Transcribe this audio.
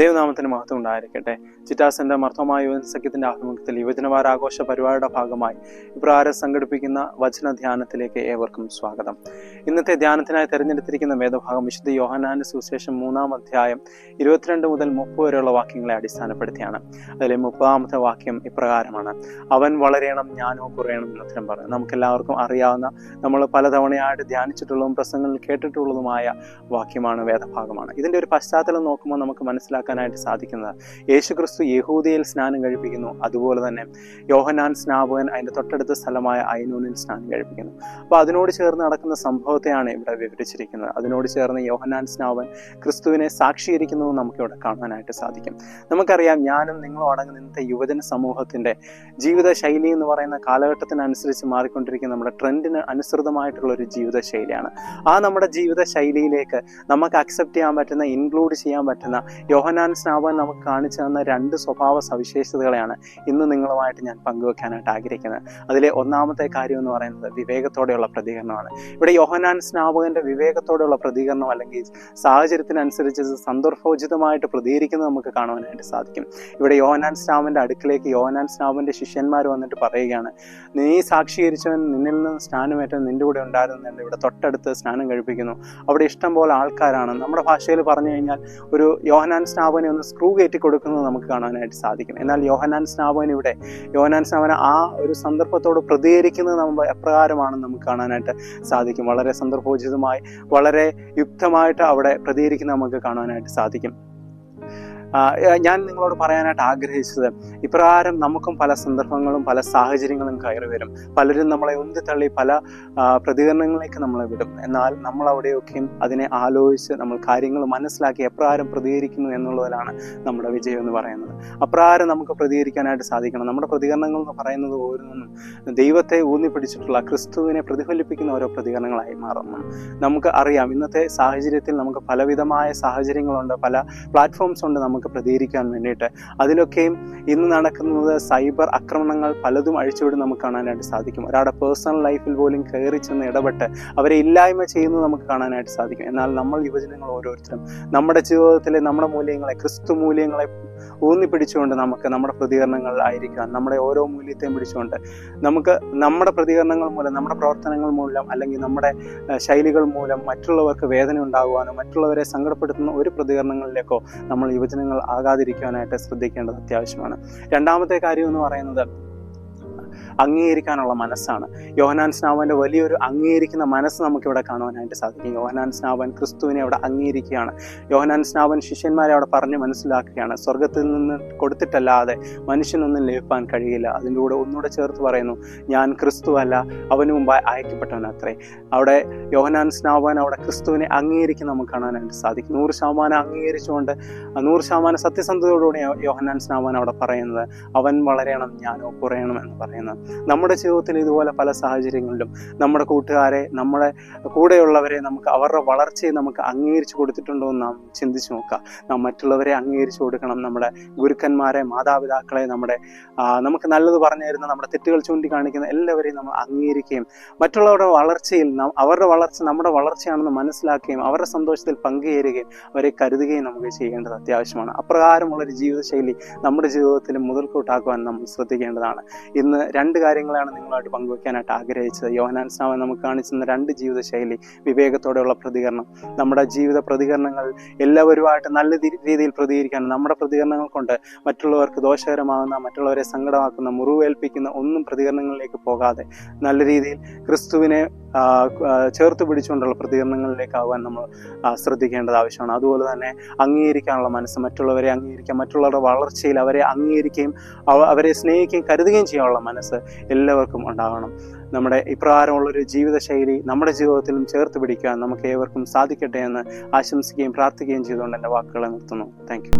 ദൈവനാമത്തിന് മഹത്വം ഉണ്ടായിരിക്കട്ടെ. ചിറ്റാസിന്റെ മർത്തമായ യുവജന സഖ്യത്തിന്റെ ആഭിമുഖ്യത്തിൽ യുവജനവാരാഘോഷ പരിപാടിയുടെ ഭാഗമായി ഇപ്രകാരം സംഘടിപ്പിക്കുന്ന വചന ധ്യാനത്തിലേക്ക് ഏവർക്കും സ്വാഗതം. ഇന്നത്തെ ധ്യാനത്തിനായി തെരഞ്ഞെടുത്തിരിക്കുന്ന വേദഭാഗം വിശുദ്ധ യോഹന്നാന്റെ സുവിശേഷം 3-ാം അധ്യായം 22 മുതൽ 30 വരെയുള്ള വാക്യങ്ങളെ അടിസ്ഥാനപ്പെടുത്തിയാണ്. അതിലെ 30-ാമത്തെ വാക്യം ഇപ്രകാരമാണ്: അവൻ വളരണം, ഞാനോ കുറയണം എന്ന് ഉത്തരം പറഞ്ഞു. നമുക്കെല്ലാവർക്കും അറിയാവുന്ന, നമ്മൾ പലതവണയായിട്ട് ധ്യാനിച്ചിട്ടുള്ളതും പ്രസംഗങ്ങളിൽ കേട്ടിട്ടുള്ളതുമായ വാക്യമാണ്, വേദഭാഗമാണ്. ഇതിന്റെ ഒരു പശ്ചാത്തലം നോക്കുമ്പോൾ നമുക്ക് മനസ്സിലാക്കാനായിട്ട് സാധിക്കുന്നത്, യേശുക്രിസ്തു യഹൂദയിൽ സ്നാനം കഴിപ്പിക്കുന്നു. അതുപോലെ തന്നെ യോഹന്നാൻ സ്നാപകൻ അതിന്റെ തൊട്ടടുത്ത സ്ഥലമായ ഐനോനിൽ സ്നാനം കഴിപ്പിക്കുന്നു. അപ്പോൾ അതിനോട് ചേർന്ന് നടക്കുന്ന സംഭവത്തെയാണ് ഇവിടെ വിവരിച്ചിരിക്കുന്നത്. അതിനോട് ചേർന്ന് യോഹന്നാൻ സ്നാപകൻ ക്രിസ്തുവിനെ സാക്ഷീകരിക്കുന്നത് നമുക്കിവിടെ കാണാനായിട്ട് സാധിക്കും. നമുക്കറിയാം, ഞാനും നിങ്ങളും അടങ്ങുന്ന ഇന്നത്തെ യുവജന സമൂഹത്തിന്റെ ജീവിത ശൈലി എന്ന് പറയുന്ന കാലഘട്ടത്തിനനുസരിച്ച് മാറിക്കൊണ്ടിരിക്കുന്ന നമ്മുടെ ട്രെൻഡിന് അനുസൃതമായിട്ടുള്ള ഒരു ജീവിത ശൈലിയാണ്. ആ നമ്മുടെ ജീവിത ശൈലിയിലേക്ക് നമുക്ക് അക്സെപ്റ്റ് ചെയ്യാൻ പറ്റുന്ന, ഇൻക്ലൂഡ് ചെയ്യാൻ പറ്റുന്ന യോഹന്നാൻ സ്നാപകൻ നമുക്ക് കാണിച്ചു തന്ന 2 സ്വഭാവ സവിശേഷതകളെയാണ് ഇന്ന് നിങ്ങളുമായിട്ട് ഞാൻ പങ്കുവെക്കാനായിട്ട് ആഗ്രഹിക്കുന്നത്. അതിലെ ഒന്നാമത്തെ കാര്യം എന്ന് പറയുന്നത് വിവേകത്തോടെയുള്ള പ്രതികരണമാണ്. ഇവിടെ യോഹന്നാൻ സ്നാപകന്റെ വിവേകത്തോടെയുള്ള പ്രതികരണം, അല്ലെങ്കിൽ സാഹചര്യത്തിനനുസരിച്ച് സന്ദർഭോചിതമായിട്ട് പ്രതികരിക്കുന്നത് നമുക്ക് കാണുവാനായിട്ട് സാധിക്കും. ഇവിടെ യോഹന്നാൻ സ്നാപകന്റെ അടുക്കിലേക്ക് യോഹന്നാൻ സ്നാപകന്റെ ശിഷ്യന്മാർ വന്നിട്ട് പറയുകയാണ്, നീ സാക്ഷീകരിച്ചവൻ നിന്നിൽ നിന്ന് സ്നാനമേറ്റവൻ നിന്റെ കൂടെ ഉണ്ടായിരുന്നുണ്ട്, ഇവിടെ തൊട്ടടുത്ത് സ്നാനം കഴിപ്പിക്കുന്നു. അവിടെ ഇഷ്ടം പോലെ ആൾക്കാരാണ്. നമ്മുടെ ഭാഷയിൽ പറഞ്ഞു കഴിഞ്ഞാൽ ഒരു യോഹന്നാൻ സ്നാപകനെ ഒന്ന് സ്ക്രൂ കയറ്റി കൊടുക്കുന്നത് നമുക്ക് കാണാനായിട്ട് സാധിക്കും. എന്നാൽ യോഹന്നാൻ സ്നാപകൻ ആ ഒരു സന്ദർഭത്തോട് പ്രതികരിക്കുന്നത് നമ്മൾ എപ്രകാരമാണെന്ന് നമുക്ക് കാണാനായിട്ട് സാധിക്കും. വളരെ സന്ദർഭോചിതമായി, വളരെ യുക്തമായിട്ട് അവിടെ പ്രതികരിക്കുന്നത് നമുക്ക് കാണാനായിട്ട് സാധിക്കും. ഞാൻ നിങ്ങളോട് പറയാനായിട്ട് ആഗ്രഹിച്ചത്, ഇപ്രകാരം നമുക്കും പല സന്ദർഭങ്ങളും പല സാഹചര്യങ്ങളും കയറി വരും. പലരും നമ്മളെ ഉന്തിത്തള്ളി പല പ്രതികരണങ്ങളിലേക്ക് നമ്മളെ വിടും. എന്നാൽ നമ്മൾ അവിടെയൊക്കെയും അതിനെ ആലോചിച്ച് നമ്മൾ കാര്യങ്ങൾ മനസ്സിലാക്കി എപ്രകാരം പ്രതികരിക്കുന്നു എന്നുള്ളതിലാണ് നമ്മുടെ വിജയം എന്ന് പറയുന്നത്. അപ്രകാരം നമുക്ക് പ്രതികരിക്കാനായിട്ട് സാധിക്കണം. നമ്മുടെ പ്രതികരണങ്ങൾ എന്ന് പറയുന്നത് ഓരോന്നും ദൈവത്തെ ഊന്നിപ്പിടിച്ചിട്ടുള്ള, ക്രിസ്തുവിനെ പ്രതിഫലിപ്പിക്കുന്ന ഓരോ പ്രതികരണങ്ങളായി മാറുന്നു. നമുക്ക് അറിയാം, ഇന്നത്തെ സാഹചര്യത്തിൽ നമുക്ക് പലവിധമായ സാഹചര്യങ്ങളുണ്ട്, പല പ്ലാറ്റ്ഫോംസ് ഉണ്ട് നമുക്ക് പ്രതികരിക്കാൻ വേണ്ടിയിട്ട്. അതിലൊക്കെയും ഇന്ന് നടക്കുന്നത് സൈബർ ആക്രമണങ്ങൾ പലതും അഴിച്ചുവിടും നമുക്ക് കാണാനായിട്ട് സാധിക്കും. ഒരാളുടെ പേഴ്സണൽ ലൈഫിൽ പോലും കയറി ചെന്ന് ഇടപെട്ട് അവരെ ഇല്ലായ്മ ചെയ്യുന്നത് നമുക്ക് കാണാനായിട്ട് സാധിക്കും. എന്നാൽ നമ്മൾ യുവജനങ്ങൾ ഓരോരുത്തരും നമ്മുടെ ജീവിതത്തിലെ നമ്മുടെ മൂല്യങ്ങളെ, ക്രിസ്തു മൂല്യങ്ങളെ ഊന്നിപ്പിടിച്ചുകൊണ്ട് നമുക്ക് നമ്മുടെ പ്രതികരണങ്ങളിലായിരിക്കാൻ, നമ്മുടെ ഓരോ മൂല്യത്തെയും പിടിച്ചുകൊണ്ട് നമുക്ക് നമ്മുടെ പ്രതികരണങ്ങൾ മൂലം, നമ്മുടെ പ്രവർത്തനങ്ങൾ മൂലം, അല്ലെങ്കിൽ നമ്മുടെ ശൈലികൾ മൂലം മറ്റുള്ളവർക്ക് വേദന ഉണ്ടാകുവാനോ മറ്റുള്ളവരെ സങ്കടപ്പെടുത്തുന്ന ഒരു പ്രതികരണങ്ങളിലേക്കോ നമ്മൾ യുവജനങ്ങൾ ആകാതിരിക്കാനായിട്ട് ശ്രദ്ധിക്കേണ്ടത് അത്യാവശ്യമാണ്. രണ്ടാമത്തെ കാര്യം എന്ന് പറയുന്നത് അംഗീകരിക്കാനുള്ള മനസ്സാണ്. യോഹന്നാൻ സ്നാപകന്റെ വലിയൊരു അംഗീകരിക്കുന്ന മനസ്സ് നമുക്കിവിടെ കാണുവാനായിട്ട് സാധിക്കും. യോഹന്നാൻ സ്നാപകൻ ക്രിസ്തുവിനെ അവിടെ അംഗീകരിക്കുകയാണ്. യോഹന്നാൻ സ്നാപകൻ ശിഷ്യന്മാരെ അവിടെ പറഞ്ഞ് മനസ്സിലാക്കുകയാണ്, സ്വർഗത്തിൽ നിന്ന് കൊടുത്തിട്ടല്ലാതെ മനുഷ്യനൊന്നും ലഭിക്കാൻ കഴിയില്ല. അതിൻ്റെ കൂടെ ഒന്നുകൂടെ ചേർത്ത് പറയുന്നു, ഞാൻ ക്രിസ്തു അല്ല, അവന് മുമ്പായി അയക്കപ്പെട്ടവനത്രേ. അവിടെ യോഹന്നാൻ സ്നാപകൻ അവിടെ ക്രിസ്തുവിനെ അംഗീകരിക്കുന്ന നമുക്ക് കാണാനായിട്ട് സാധിക്കും. 100% അംഗീകരിച്ചുകൊണ്ട് 100% സത്യസന്ധതയോടുകൂടി യോഹന്നാൻ സ്നാപകൻ അവിടെ പറയുന്നത്, അവൻ വളരണം, ഞാനോ കുറയണം എന്ന് പറയുന്നത്. നമ്മുടെ ജീവിതത്തിൽ ഇതുപോലെ പല സാഹചര്യങ്ങളിലും നമ്മുടെ കൂട്ടുകാരെ, നമ്മുടെ കൂടെയുള്ളവരെ നമുക്ക് അവരുടെ വളർച്ചയെ നമുക്ക് അംഗീകരിച്ചു കൊടുത്തിട്ടുണ്ടോ എന്ന് നാം ചിന്തിച്ചു നോക്കുക. നാം മറ്റുള്ളവരെ അംഗീകരിച്ചു കൊടുക്കണം. നമ്മുടെ ഗുരുക്കന്മാരെ, മാതാപിതാക്കളെ, നമുക്ക് നല്ലത് പറഞ്ഞു തരുന്ന, നമ്മുടെ തെറ്റുകൾ ചൂണ്ടിക്കാണിക്കുന്ന എല്ലാവരെയും നമ്മൾ അംഗീകരിക്കുകയും മറ്റുള്ളവരുടെ വളർച്ചയിൽ അവരുടെ വളർച്ച നമ്മുടെ വളർച്ചയാണെന്ന് മനസ്സിലാക്കുകയും അവരുടെ സന്തോഷത്തിൽ പങ്കുചേരുകയും അവരെ കരുതുകയും നമുക്ക് ചെയ്യേണ്ടത് അത്യാവശ്യമാണ്. അപ്രകാരമുള്ളൊരു ജീവിതശൈലി നമ്മുടെ ജീവിതത്തിൽ മുതൽക്കൂട്ടാക്കുവാൻ നമ്മൾ ശ്രദ്ധിക്കേണ്ടതാണ്. ഇന്ന് 2 കാര്യങ്ങളാണ് നിങ്ങളുമായിട്ട് പങ്കുവയ്ക്കാനായിട്ട് ആഗ്രഹിച്ചത്. യോഹന്നാൻ സ്നാപകൻ നമുക്ക് കാണിച്ചിരുന്ന 2 ജീവിതശൈലി: വിവേകത്തോടെയുള്ള പ്രതികരണം. നമ്മുടെ ജീവിത പ്രതികരണങ്ങൾ എല്ലാവരുമായിട്ട് നല്ല രീതിയിൽ പ്രതികരിക്കാൻ, നമ്മുടെ പ്രതികരണങ്ങൾ കൊണ്ട് മറ്റുള്ളവർക്ക് ദോഷകരമാകുന്ന, മറ്റുള്ളവരെ സങ്കടമാക്കുന്ന, മുറിവേൽപ്പിക്കുന്ന ഒന്നും പ്രതികരണങ്ങളിലേക്ക് പോകാതെ നല്ല രീതിയിൽ ക്രിസ്തുവിനെ ചേർത്ത് പിടിച്ചുകൊണ്ടുള്ള പ്രതികരണങ്ങളിലേക്കാവാൻ നമ്മൾ ശ്രദ്ധിക്കേണ്ടത് ആവശ്യമാണ്. അതുപോലെ തന്നെ അംഗീകരിക്കാനുള്ള മനസ്സ്, മറ്റുള്ളവരെ അംഗീകരിക്കാം, മറ്റുള്ളവരുടെ വളർച്ചയിൽ അവരെ അംഗീകരിക്കുകയും അവരെ സ്നേഹിക്കുകയും കരുതുകയും ചെയ്യാനുള്ള മനസ്സ് എല്ലാവർക്കും ഉണ്ടാകണം. നമ്മുടെ ഇപ്രകാരമുള്ളൊരു ജീവിതശൈലി നമ്മുടെ ജീവിതത്തിലും ചേർത്ത് പിടിക്കാൻ നമുക്ക് ഏവർക്കും സാധിക്കട്ടെ എന്ന് ആശംസിക്കുകയും പ്രാർത്ഥിക്കുകയും ചെയ്തുകൊണ്ട് എൻ്റെ വാക്കുകളെ നിർത്തുന്നു. Thank you.